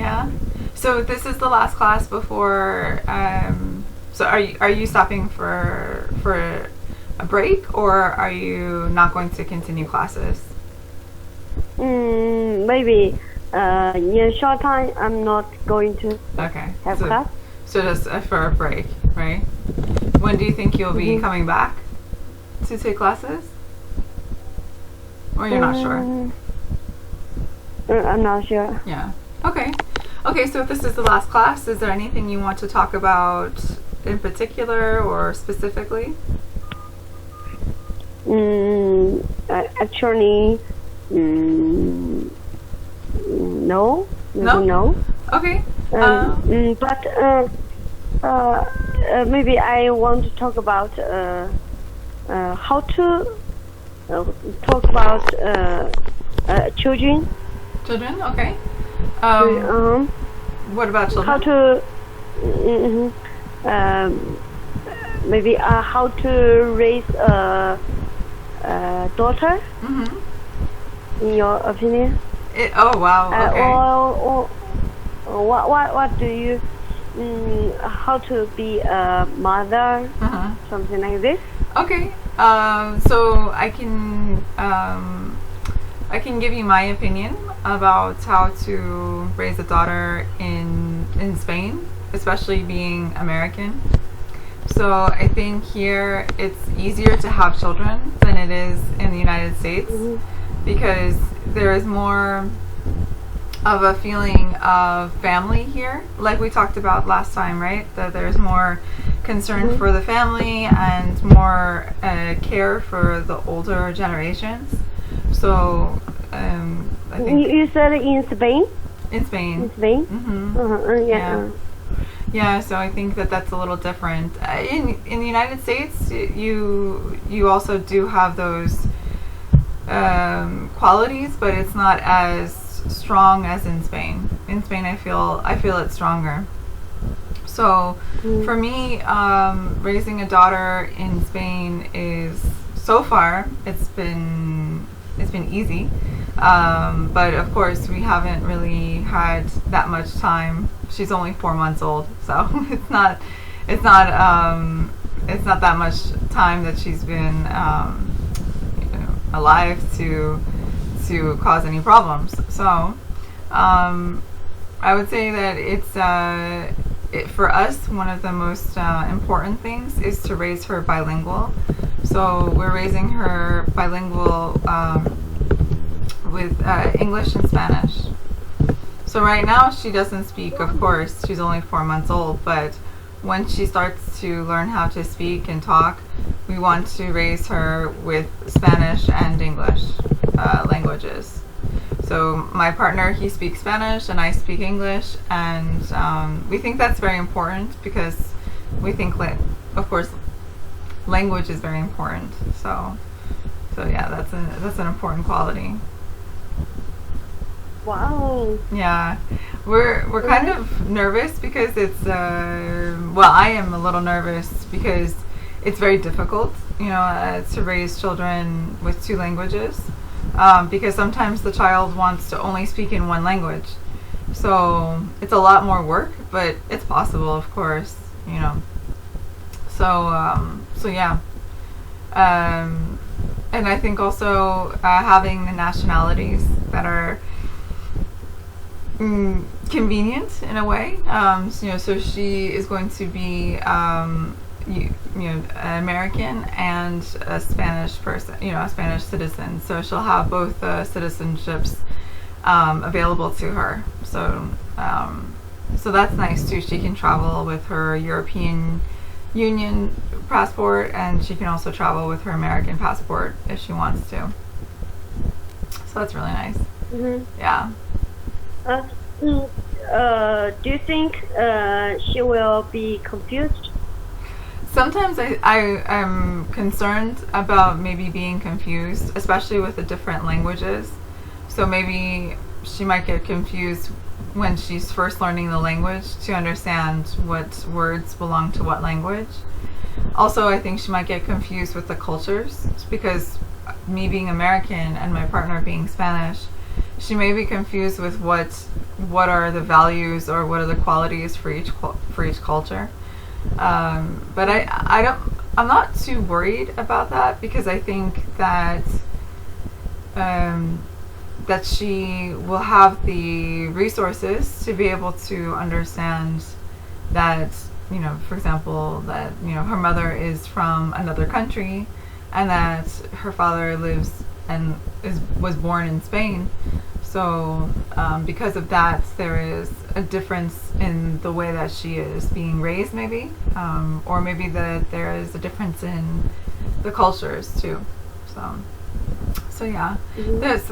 Yeah. So this is the last class before. So are you stopping for a break, or are you not going to continue classes? Maybe in a short time I'm not going to Okay. have So class. so just for a break, right? When do you think you'll be coming back to take classes? Or you're not sure? I'm not sure. Yeah. Okay. Okay, so if this is the last class, is there anything you want to talk about in particular or specifically? Actually, no. No? No. Okay. But maybe I want to talk about how to talk about children. Children? Okay. What about How children? to maybe how to raise a daughter, Mm-hmm. in your opinion? Oh, wow. Okay. Or what do you how to be a mother, Uh-huh. something like this? Okay. So I can give you my opinion about how to raise a daughter in Spain, especially being American. So I think here it's easier to have children than it is in the United States because there is more of a feeling of family here, like we talked about last time, right? That there's more concern for the family and more care for the older generations. So I think You said in Spain. in Spain. In Spain. Mm-hmm. Yeah. Yeah, so I think that that's a little different. In the United States, you also do have those qualities, but it's not as strong as in Spain. In Spain, I feel it's stronger. So for me, raising a daughter in Spain is so far it's been easy. But of course, we haven't really had that much time. She's only 4 months old, so it's not that much time that she's been alive to cause any problems. So I would say that it's for us, one of the most important things is to raise her bilingual. So we're raising her bilingual with English and Spanish. So right now she doesn't speak, of course, she's only 4 months old, but when she starts to learn how to speak and talk, we want to raise her with Spanish and English languages. So my partner, he speaks Spanish and I speak English, and we think that's very important because we think, of course, language is very important. So yeah, that's an important quality. Wow. Yeah, we're kind of nervous because it's well, I am a little nervous because it's very difficult, to raise children with two languages, because sometimes the child wants to only speak in one language, so it's a lot more work, but it's possible, of course, So yeah, and I think also having the nationalities that are convenient in a way. So she is going to be, an American and a Spanish person, a Spanish citizen. So she'll have both citizenships available to her. So that's nice too. She can travel with her European Union passport, and she can also travel with her American passport if she wants to. So that's really nice. Yeah. Do you think she will be confused? Sometimes I am concerned about maybe being confused, especially with the different languages. So maybe she might get confused when she's first learning the language to understand what words belong to what language. Also, I think she might get confused with the cultures because me being American and my partner being Spanish, she may be confused with what what are the values or what are the qualities for each culture. But I'm not too worried about that, because I think that that she will have the resources to be able to understand that, for example, that, her mother is from another country, and that her father lives and was born in Spain. So because of that, there is a difference in the way that she is being raised, maybe, or maybe that there is a difference in the cultures too. So yeah,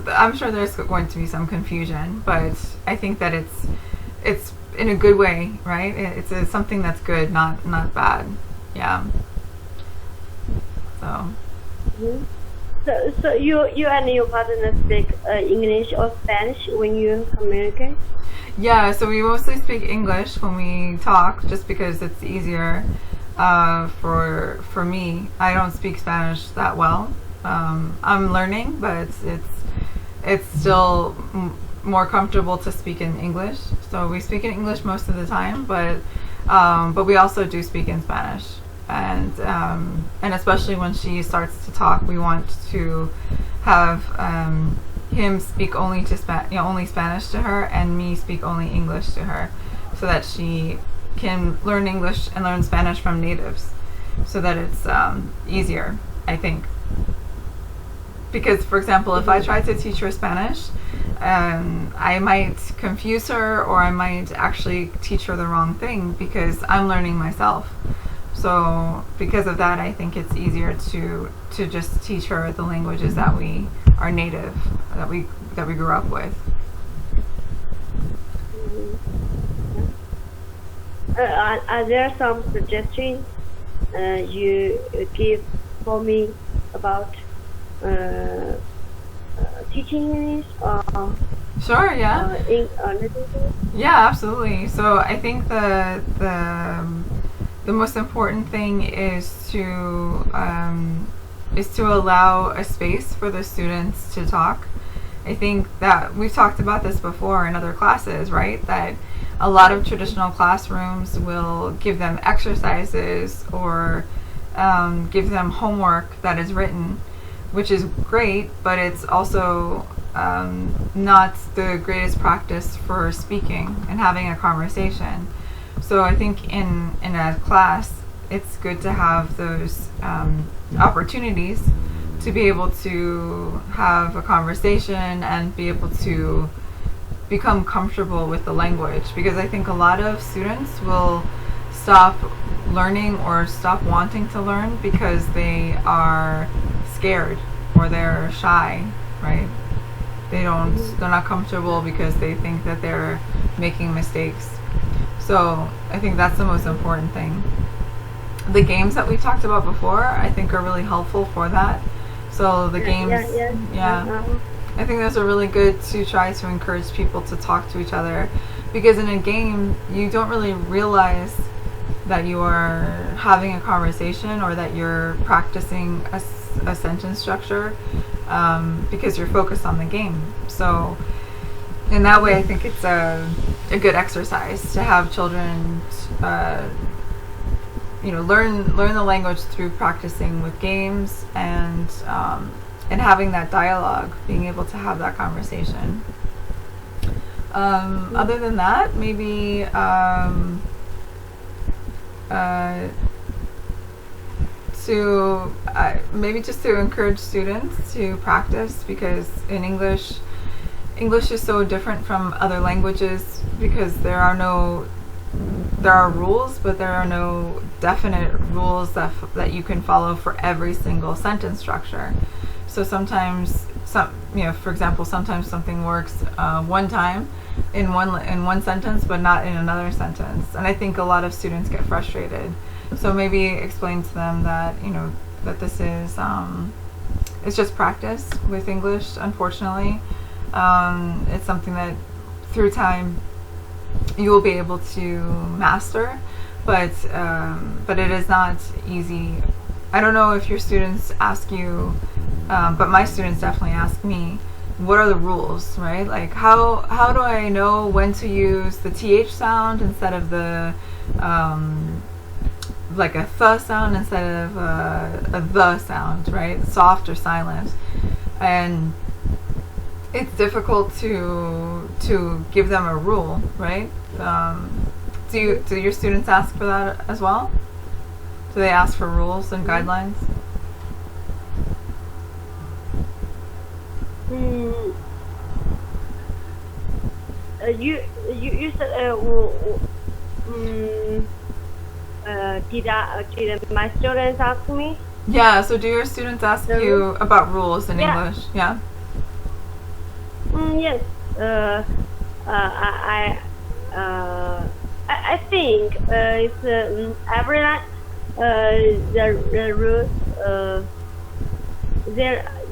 I'm sure there's going to be some confusion, but I think that it's in a good way, right? It's something that's good, not bad. Yeah. So. So you and your partner speak English or Spanish when you communicate? Yeah, so we mostly speak English when we talk, just because it's easier for me. I don't speak Spanish that well. I'm learning, but it's still more comfortable to speak in English. So we speak in English most of the time, but we also do speak in Spanish. And especially when she starts to talk, we want to have him speak only only Spanish to her, and me speak only English to her, so that she can learn English and learn Spanish from natives, so that it's easier, I think. Because, for example, if I try to teach her Spanish, I might confuse her, or I might actually teach her the wrong thing, because I'm learning myself. So because of that, I think it's easier to just teach her the languages that we are native, that we grew up with. Are there some suggestions you give for me about teaching English or? Sure. Yeah. Literature? Yeah, absolutely. So I think the most important thing is to allow a space for the students to talk. I think that we've talked about this before in other classes, right? That a lot of traditional classrooms will give them exercises or give them homework that is written, which is great, but it's also not the greatest practice for speaking and having a conversation. So I think in a class, it's good to have those opportunities to be able to have a conversation and be able to become comfortable with the language. Because I think a lot of students will stop learning or stop wanting to learn because they are scared or they're shy, right? They're not comfortable because they think that they're making mistakes. So I think that's the most important thing. The games that we talked about before, I think, are really helpful for that. So the games, I think those are really good to try to encourage people to talk to each other, because in a game you don't really realize that you are having a conversation or that you're practicing a sentence structure because you're focused on the game. So in that way, I think it's a good exercise to have children learn the language through practicing with games and having that dialogue, being able to have that conversation. Other than that, maybe just to encourage students to practice, because in English is so different from other languages, because there are rules, but there are no definite rules that you can follow for every single sentence structure. So sometimes, for example, sometimes something works one time in one sentence, but not in another sentence. And I think a lot of students get frustrated. So maybe explain to them that that this is it's just practice with English. Unfortunately, it's something that through time you will be able to master, but it is not easy. I don't know if your students ask you, but my students definitely ask me what are the rules, right? Like how do I know when to use the th sound instead of the like a th sound instead of a the sound, right? Soft or silent. And it's difficult to give them a rule, right? Do your students ask for that as well? Do they ask for rules and guidelines? Mm, you said did my students ask me? Yeah, so do your students ask you about rules in Yeah. English? Yeah? Yes. I think it's every the rules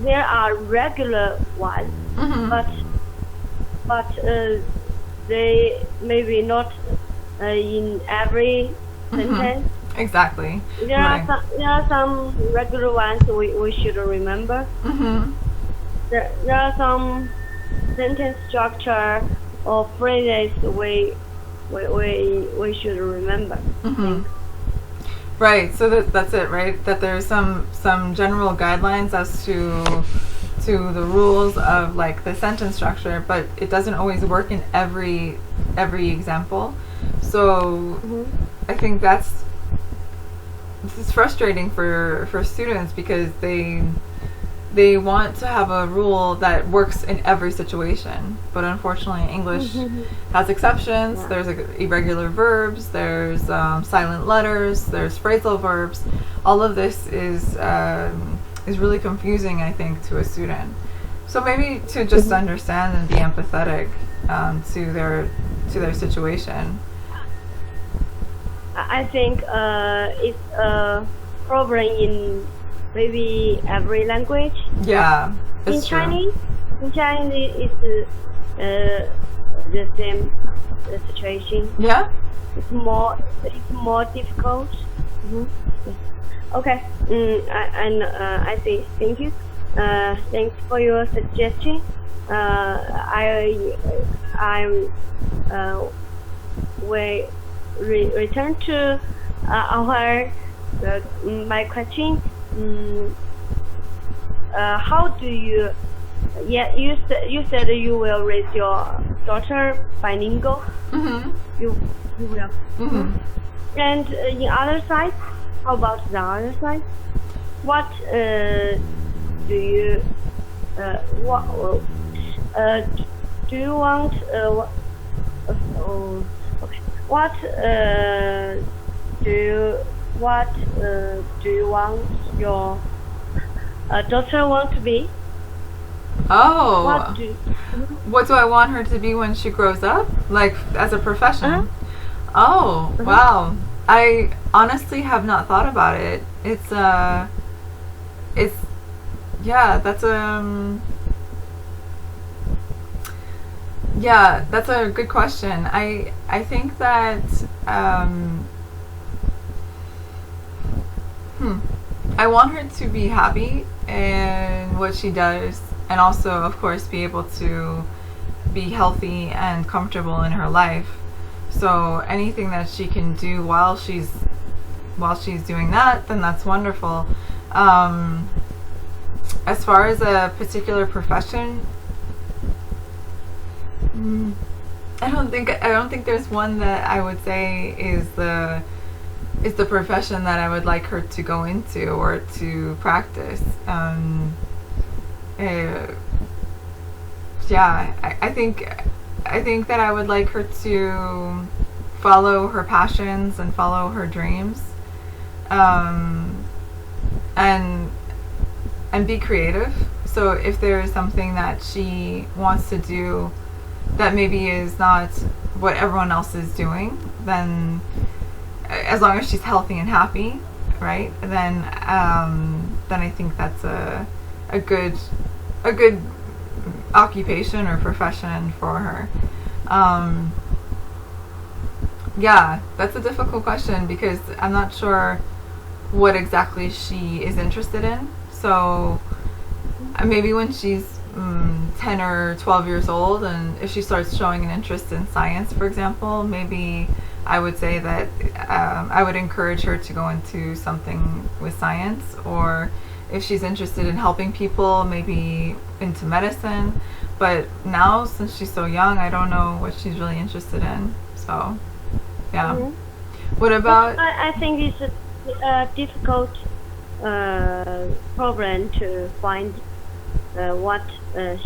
there are regular ones, Mm-hmm. but they maybe not in every sentence. Exactly. There Right. are some regular ones we should remember. Mm-hmm. There are some sentence structure or phrases we should remember. Mm-hmm. Right. So that's it, right? That there's some general guidelines as to the rules of like the sentence structure, but it doesn't always work in every example. So I think it's frustrating for students because they want to have a rule that works in every situation, but unfortunately English has exceptions. Yeah. There's irregular verbs, there's silent letters, there's phrasal verbs. All of this is really confusing, I think, to a student. So maybe to just understand and be empathetic to their situation. I think it's a problem in maybe every language. Yeah, it's In true. Chinese, it's the same situation. Yeah. It's more difficult. Yes. Okay. I see. Thank you. Thanks for your suggestion. We return to our my question. How do you? Yeah, you said you will raise your daughter bilingual. Mm-hmm. You will. Mm-hmm. And in other side, how about the other side? What do you what do you want? Okay. What do you want your daughter want to be? Oh. What do What do I want her to be when she grows up? Like as a profession? Uh-huh. Oh, wow. I honestly have not thought about it. It's yeah, that's a good question. I think that I want her to be happy in what she does, and also, of course, be able to be healthy and comfortable in her life. So anything that she can do while she's doing that, then that's wonderful. As far as a particular profession, I don't think there's one that I would say is the profession that I would like her to go into or to practice. Yeah, I think that I would like her to follow her passions and follow her dreams, and be creative. So if there is something that she wants to do that maybe is not what everyone else is doing, then as long as she's healthy and happy, right? Then I think that's a good occupation or profession for her. Yeah, that's a difficult question because I'm not sure what exactly she is interested in. So maybe when she's 10 or 12 years old, and if she starts showing an interest in science, for example, maybe I would say that I would encourage her to go into something with science, or if she's interested in helping people, maybe into medicine. But now, since she's so young, I don't know what she's really interested in. So, yeah. What about? I think it's a difficult problem to find what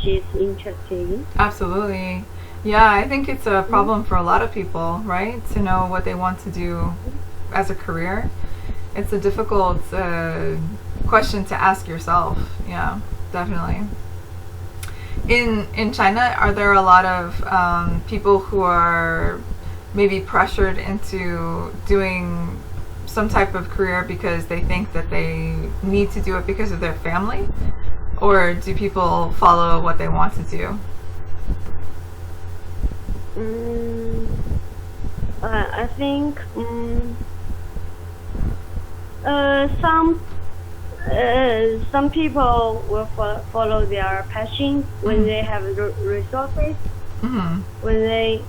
she's interested in. Absolutely. Yeah, I think it's a problem for a lot of people, right? To know what they want to do as a career. It's a difficult question to ask yourself. Yeah, definitely. In China, are there a lot of people who are maybe pressured into doing some type of career because they think that they need to do it because of their family? Or do people follow what they want to do? I think some people will follow their passion when they have resources, when they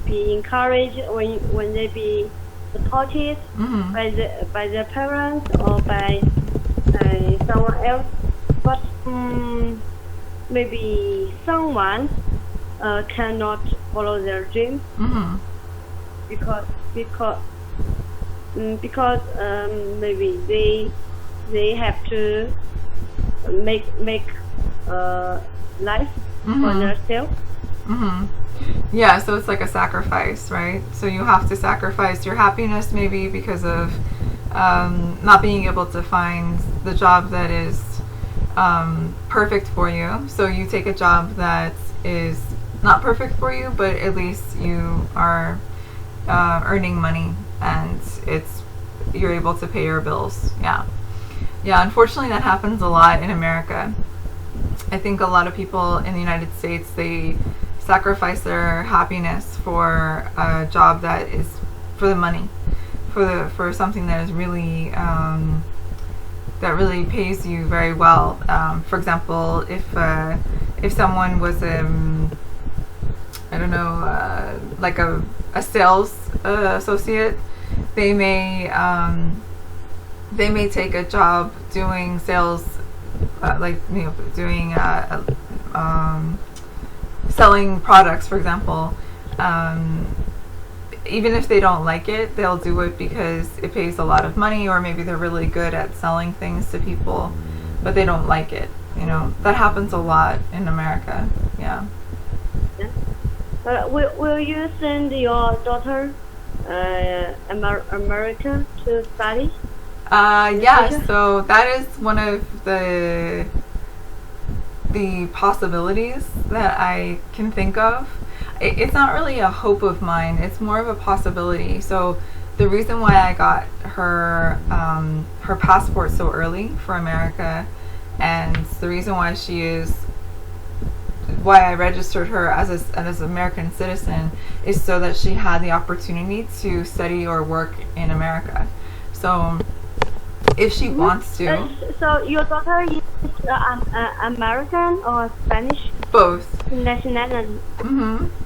be encouraged, when they be supported by their parents or by someone else. But maybe someone cannot follow their dreams because maybe they have to make life for themselves. Yeah, so it's like a sacrifice, right? So you have to sacrifice your happiness maybe because of not being able to find the job that is perfect for you. So you take a job that is not perfect for you, but at least you are earning money and you're able to pay your bills. Yeah, unfortunately that happens a lot in America. I think a lot of people in the United States, they sacrifice their happiness for a job that is for the money, for something that is really that really pays you very well. For example, if someone was I don't know, like a sales associate, they may take a job doing sales, like doing selling products, for example. Even if they don't like it, they'll do it because it pays a lot of money, or maybe they're really good at selling things to people, but they don't like it. That happens a lot in America. Yeah. Will you send your daughter America to study? Yeah, so that is one of the possibilities that I can think of. It's not really a hope of mine, it's more of a possibility. So the reason why I got her her passport so early for America, and the reason why why I registered her as an American citizen, is so that she had the opportunity to study or work in America. So if she wants to. So your daughter is American or Spanish? Both. Nationality.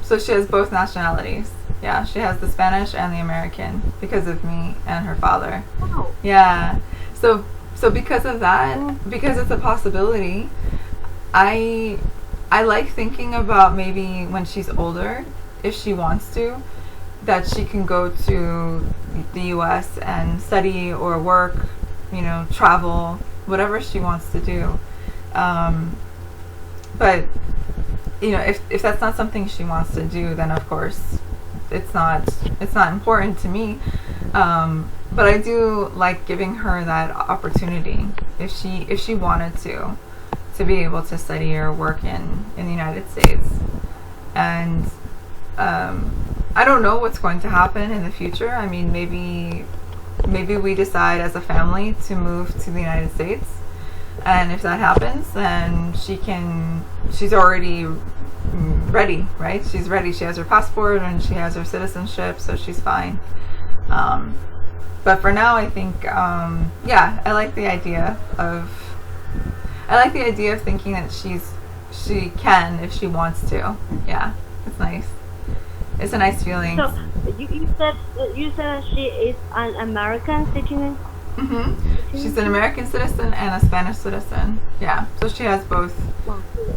So she has both nationalities. Yeah, she has the Spanish and the American because of me and her father. Oh. Yeah. So because of that, because it's a possibility, I like thinking about maybe when she's older, if she wants to, that she can go to the US and study or work, travel, whatever she wants to do. But if that's not something she wants to do, then of course it's not important to me. But I do like giving her that opportunity if she wanted to be able to study or work in the United States. And I don't know what's going to happen in the future. I mean, maybe we decide as a family to move to the United States, and if that happens, then she's already ready, right? She's ready. She has her passport and she has her citizenship, so she's fine. But for now, I think I like the idea of I like the idea of thinking that she can if she wants to. Yeah, it's nice. It's a nice feeling. So you said she is an American citizen. She's an American citizen and a Spanish citizen. Yeah, so she has both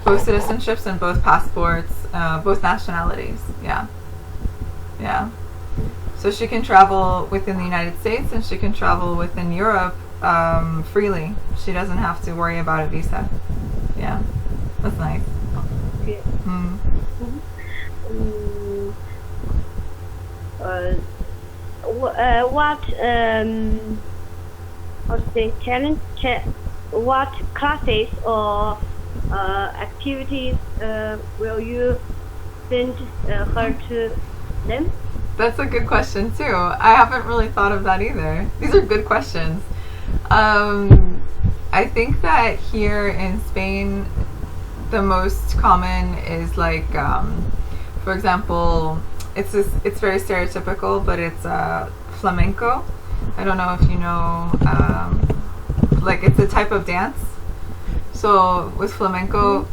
citizenships and both passports, both nationalities. Yeah, yeah. So she can travel within the United States and she can travel within Europe freely. She doesn't have to worry about a visa. Yeah, that's nice. Okay. What what classes or activities will you send her to them? That's a good question too. I haven't really thought of that either. These are good questions. I think that here in Spain, the most common is like, for example, it's very stereotypical, but it's flamenco. I don't know if you know, like it's a type of dance. So with flamenco,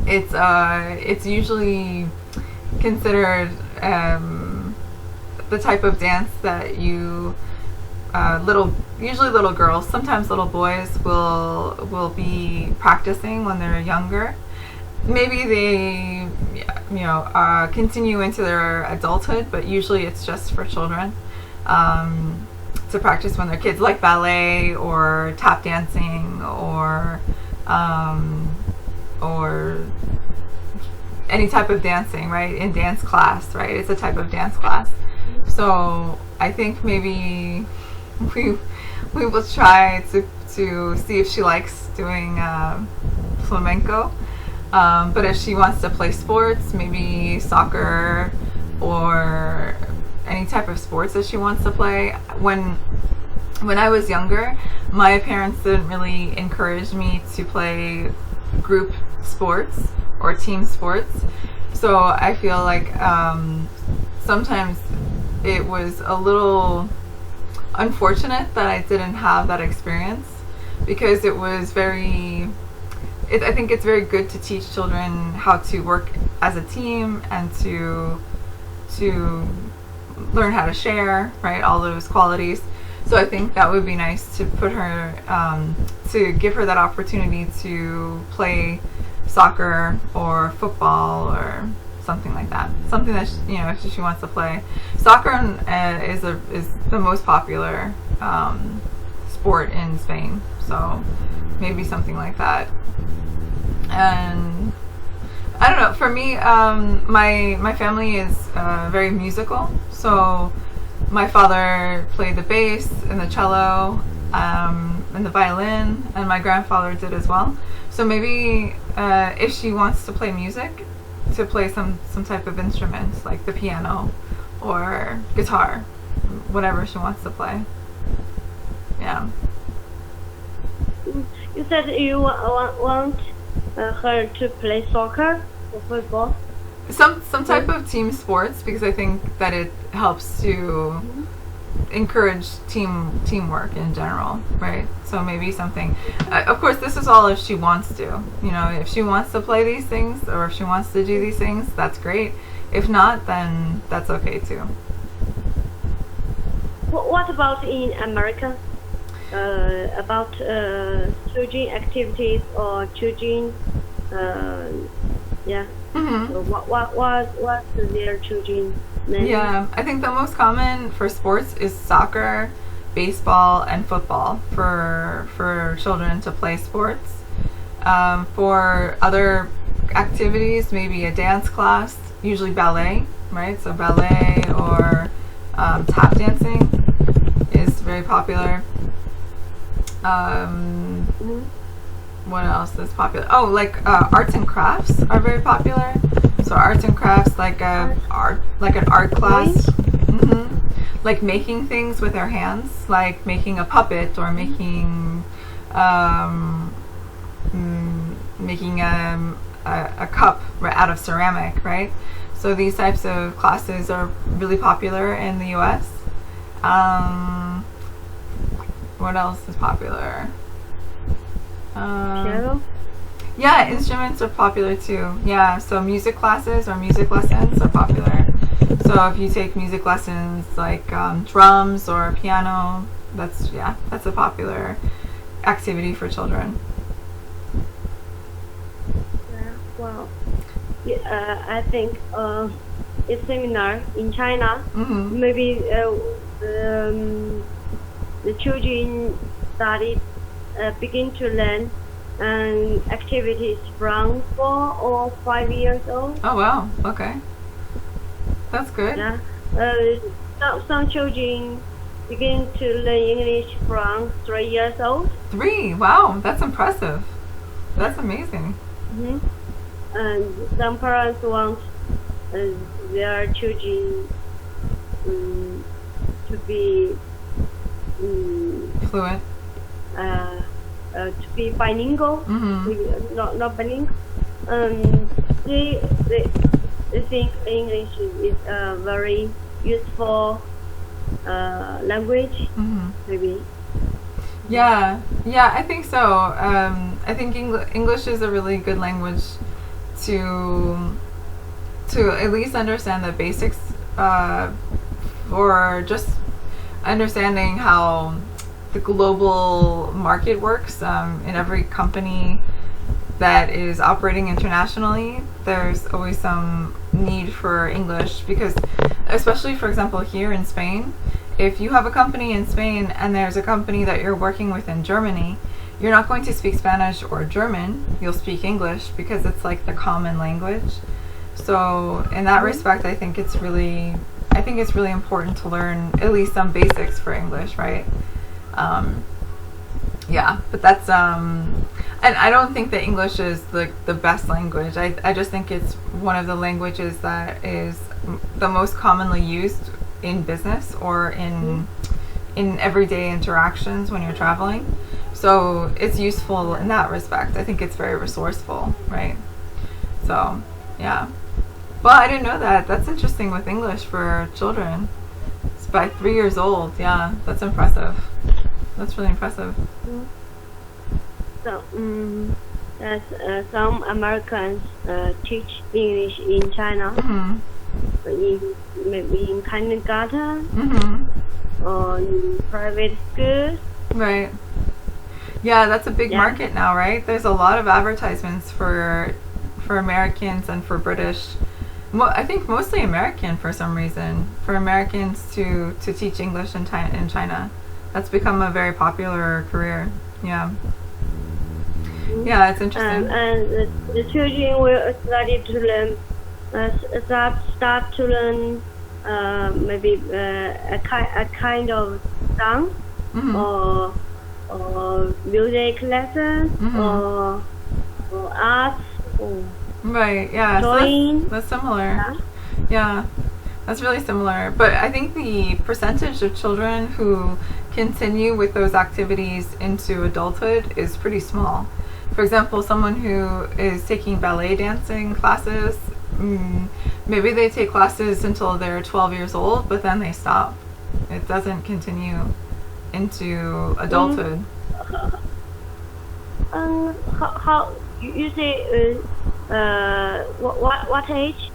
it's usually considered the type of dance that you usually little girls, sometimes little boys will be practicing when they're younger. Maybe they continue into their adulthood, but usually it's just for children to practice when they're kids, like ballet or tap dancing or any type of dancing, right? In dance class, right? It's a type of dance class. So I think maybe we will try to see if she likes doing flamenco. But if she wants to play sports, maybe soccer or any type of sports that she wants to play. When I was younger, my parents didn't really encourage me to play group sports or team sports. So I feel like sometimes it was a little unfortunate that I didn't have that experience, because it was I think it's very good to teach children how to work as a team and to learn how to share, right? All those qualities. So I think that would be nice to put her, to give her that opportunity to play soccer or football or something like that. Something that if she wants to play. Soccer is the most popular sport in Spain. So maybe something like that. And I don't know. For me, my family is very musical. So my father played the bass and the cello and the violin, and my grandfather did as well. So maybe if she wants to play music, to play some type of instruments like the piano or guitar, whatever she wants to play. Yeah. You said you want her to play soccer or football? Some type of team sports, because I think that it helps to encourage teamwork in general, right? So maybe something. Of course, this is all if she wants to. If she wants to play these things or if she wants to do these things, that's great. If not, then that's okay too. What about in America? About children activities or children, yeah. So what's their children name? Yeah, I think the most common for sports is soccer, baseball, and football for children to play sports. For other activities, maybe a dance class, usually ballet, right? So ballet or tap dancing is very popular. What else is popular? Oh, like arts and crafts are very popular. So arts and crafts, like an art class, like making things with our hands, like making a puppet or making a cup out of ceramic, right? So these types of classes are really popular in the U.S. What else is popular? Piano? Yeah, instruments are popular too. Yeah, so music classes or music lessons are popular. So if you take music lessons like drums or piano, that's a popular activity for children. Yeah, well, yeah, I think it's similar in China. Mm-hmm. Maybe the children started begin to learn activities from 4 or 5 years old. Oh wow. Okay. That's good. Yeah. Some children begin to learn English from 3 years old. 3. Wow, that's impressive. That's amazing. Mm-hmm. And some parents want their children to be Fluent. To be bilingual. Mm-hmm. Not bilingual. They think English is a very useful language. Mm-hmm. Maybe. Yeah, I think so. I think English is a really good language to at least understand the basics, or just understanding how the global market works. In every company that is operating internationally, there's always some need for English because, especially for example here in Spain, if you have a company in Spain and there's a company that you're working with in Germany, you're not going to speak Spanish or German, you'll speak English because it's like the common language. So in that respect, I think it's really important to learn at least some basics for English, right? Yeah, but that's and I don't think that English is the best language. I just think it's one of the languages that is the most commonly used in business or in everyday interactions when you're traveling. So it's useful in that respect. I think it's very resourceful, right? So, yeah. Well, I didn't know that. That's interesting with English for children. It's by 3 years old. Yeah, that's impressive. That's really impressive. So, some Americans teach English in China, maybe in kindergarten or in private schools. Right. Yeah, that's a big market now, right? There's a lot of advertisements for Americans and for British. I think mostly American for some reason. For Americans to teach English in China. That's become a very popular career. Yeah. Yeah, it's interesting. And the children will start to learn maybe a kind of song or music lesson or arts. Right. Yeah. Drawing. So that's similar. Yeah. That's really similar. But I think the percentage of children who continue with those activities into adulthood is pretty small. For example, someone who is taking ballet dancing classes, maybe they take classes until they're 12 years old, but then they stop. It doesn't continue into adulthood. How you say? What age?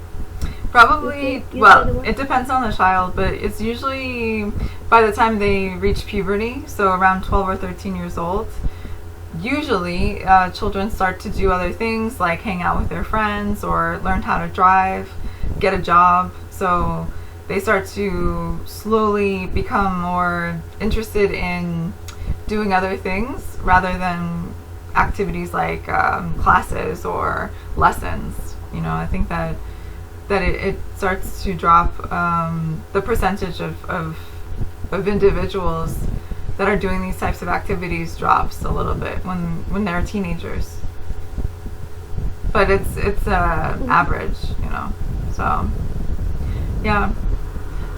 Probably, well, it depends on the child, but it's usually by the time they reach puberty, so around 12 or 13 years old. Usually, children start to do other things like hang out with their friends or learn how to drive, get a job. So they start to slowly become more interested in doing other things rather than activities like classes or lessons. You know, I think that it starts to drop the percentage of individuals that are doing these types of activities drops a little bit when they're teenagers. But it's average, you know. So yeah.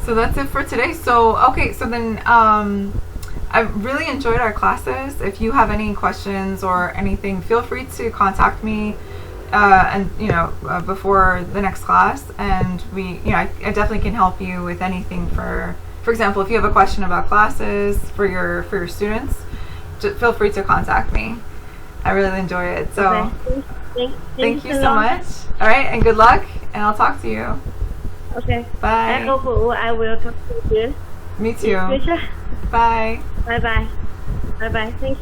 So that's it for today. So okay, so then I really enjoyed our classes. If you have any questions or anything, feel free to contact me. And before the next class, and I definitely can help you with anything. For example, if you have a question about classes for your students, just feel free to contact me. I really enjoy it. So okay. thank you so much. All right, and good luck, and I'll talk to you. Okay. Bye. I hope I will talk to you. Me too. In future. Bye. Bye bye. Bye bye. Thanks.